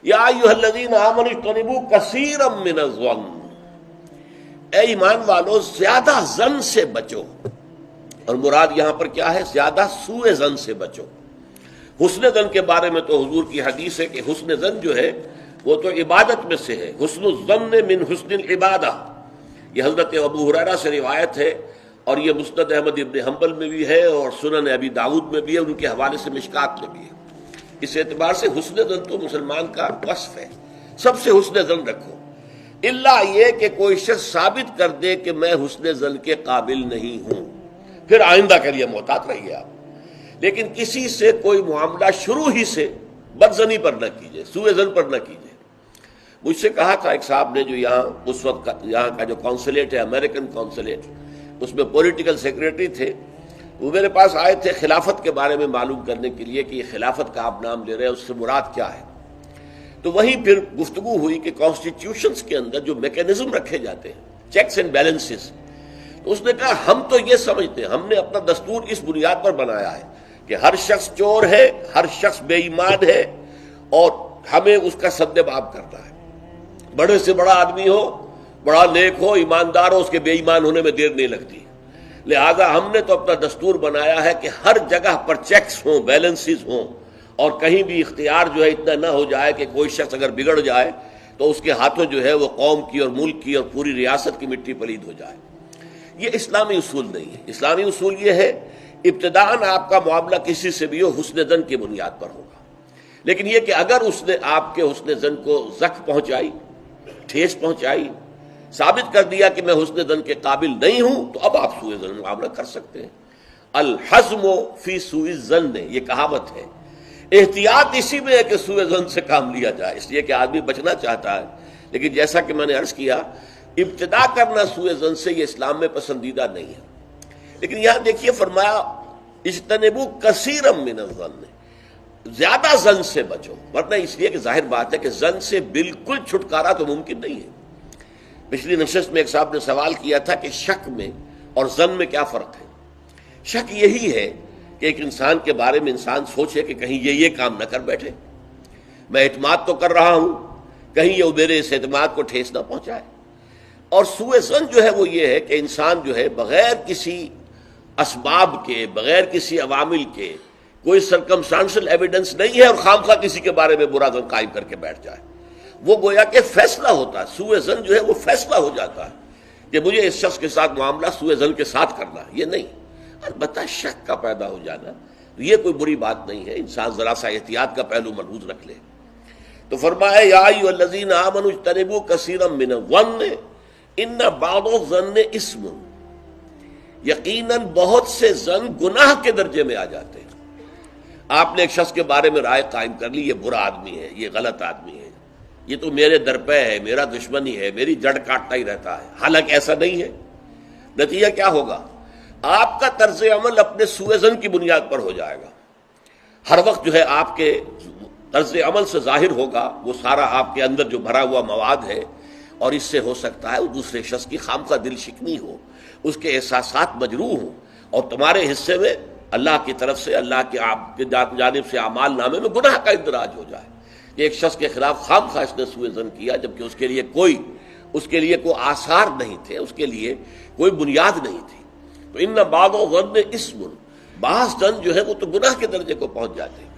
یا ایھا الذین آمنوا اجتنبوا کثیرا من الظن، اے ایمان والو زیادہ ظن سے بچو، اور مراد یہاں پر کیا ہے؟ زیادہ سوء ظن سے بچو۔ حسن ظن کے بارے میں تو حضور کی حدیث ہے کہ حسن ظن جو ہے وہ تو عبادت میں سے ہے، حسن الظن من حسن العبادہ، یہ حضرت ابو ہریرہ سے روایت ہے، اور یہ مسند احمد ابن حنبل میں بھی ہے اور سنن ابی داؤد میں بھی ہے، ان کے حوالے سے مشکات میں بھی ہے۔ اس اعتبار سے حسن ظن تو مسلمان کا وصف ہے، سب سے حسن ظن رکھو، الا یہ کہ کوئی شخص ثابت کر دے کہ میں حسن ظن کے قابل نہیں ہوں، پھر آئندہ کے لیے محتاط رہیے آپ۔ لیکن کسی سے کوئی معاملہ شروع ہی سے بدظنی پر نہ کیجیے، سوء ظن پر نہ کیجیے۔ مجھ سے کہا تھا ایک صاحب نے جو یہاں اس وقت یہاں کا جو کونسلیٹ ہے، امریکن کونسلیٹ، اس میں پولیٹیکل سیکریٹری تھے، وہ میرے پاس آئے تھے خلافت کے بارے میں معلوم کرنے کے لیے کہ یہ خلافت کا آپ نام لے رہے ہیں، اس سے مراد کیا ہے۔ تو وہیں پھر گفتگو ہوئی کہ کانسٹیٹیوشنز کے اندر جو میکینزم رکھے جاتے ہیں، چیکس اینڈ بیلنسز، تو اس نے کہا ہم تو یہ سمجھتے ہیں، ہم نے اپنا دستور اس بنیاد پر بنایا ہے کہ ہر شخص چور ہے، ہر شخص بے ایمان ہے، اور ہمیں اس کا سد باب کرنا ہے۔ بڑے سے بڑا آدمی ہو، بڑا نیک ہو، ایماندار ہو، اس کے بے ایمان ہونے میں دیر نہیں لگتی۔ لہذا ہم نے تو اپنا دستور بنایا ہے کہ ہر جگہ پر چیکس ہوں، بیلنسز ہوں، اور کہیں بھی اختیار جو ہے اتنا نہ ہو جائے کہ کوئی شخص اگر بگڑ جائے تو اس کے ہاتھوں جو ہے وہ قوم کی اور ملک کی اور پوری ریاست کی مٹی پلید ہو جائے۔ یہ اسلامی اصول نہیں ہے۔ اسلامی اصول یہ ہے ابتداءً آپ کا معاملہ کسی سے بھی ہو حسن ظن کی بنیاد پر ہوگا، لیکن یہ کہ اگر اس نے آپ کے حسن ظن کو زخم پہنچائی، ٹھیس پہنچائی، ثابت کر دیا کہ میں حسن ظن کے قابل نہیں ہوں، تو اب آپ سوء ظن معاملہ کر سکتے ہیں۔ الحزم فی سوء الظن، یہ کہاوت ہے۔ احتیاط اسی میں ہے کہ سوء ظن سے کام لیا جائے، اس لیے کہ آدمی بچنا چاہتا ہے، لیکن جیسا کہ میں نے عرض کیا ابتدا کرنا سوء ظن سے یہ اسلام میں پسندیدہ نہیں ہے۔ لیکن یہاں دیکھیے فرمایا اجتنبوا کثیرا من الظن، زیادہ ظن سے بچو، ورنہ اس لیے کہ ظاہر بات ہے کہ ظن سے بالکل چھٹکارا تو ممکن نہیں ہے۔ پچھلی نشست میں ایک صاحب نے سوال کیا تھا کہ شک میں اور ظن میں کیا فرق ہے؟ شک یہی ہے کہ ایک انسان کے بارے میں انسان سوچے کہ کہیں یہ کام نہ کر بیٹھے، میں اعتماد تو کر رہا ہوں، کہیں یہ میرے اس اعتماد کو ٹھیس نہ پہنچائے۔ اور سوء ظن جو ہے وہ یہ ہے کہ انسان جو ہے بغیر کسی اسباب کے، بغیر کسی عوامل کے، کوئی سرکمسٹانشل ایویڈنس نہیں ہے اور خام خواہ کسی کے بارے میں برا ظن قائم کر کے بیٹھ جائے، وہ گویا کہ فیصلہ ہوتا ہے۔ سوء ظن جو ہے وہ فیصلہ ہو جاتا ہے کہ مجھے اس شخص کے ساتھ معاملہ سوء ظن کے ساتھ کرنا ہے، یہ نہیں۔ البتہ شک کا پیدا ہو جانا یہ کوئی بری بات نہیں ہے، انسان ذرا سا احتیاط کا پہلو ملحوظ رکھ لے۔ تو فرمایا یا ایھا الذین آمنوا اجتنبوا کثیرا من الظن ان بعض الظن اثم، یقیناً بہت سے ظن گناہ کے درجے میں آ جاتے ہیں۔ آپ نے ایک شخص کے بارے میں رائے قائم کر لی، یہ برا آدمی ہے، یہ غلط آدمی ہے، یہ تو میرے درپے ہے، میرا دشمن ہی ہے، میری جڑ کاٹتا ہی رہتا ہے، حالانکہ ایسا نہیں ہے۔ نتیجہ کیا ہوگا؟ آپ کا طرز عمل اپنے سوء ظن کی بنیاد پر ہو جائے گا۔ ہر وقت جو ہے آپ کے طرز عمل سے ظاہر ہوگا وہ سارا آپ کے اندر جو بھرا ہوا مواد ہے، اور اس سے ہو سکتا ہے وہ دوسرے شخص کی خامخواہ دل شکنی ہو، اس کے احساسات مجروح ہوں، اور تمہارے حصے میں اللہ کی طرف سے، اللہ کی جانب سے اعمال نامے میں گناہ کا اندراج ہو جائے کہ ایک شخص کے خلاف خامخواہ اس نے سوء ظن کیا، جبکہ اس کے لیے کوئی آثار نہیں تھے، اس کے لیے کوئی بنیاد نہیں تھی۔ تو ان بعض الظن اثم، بعض ظن جو ہے وہ تو گناہ کے درجے کو پہنچ جاتے ہیں۔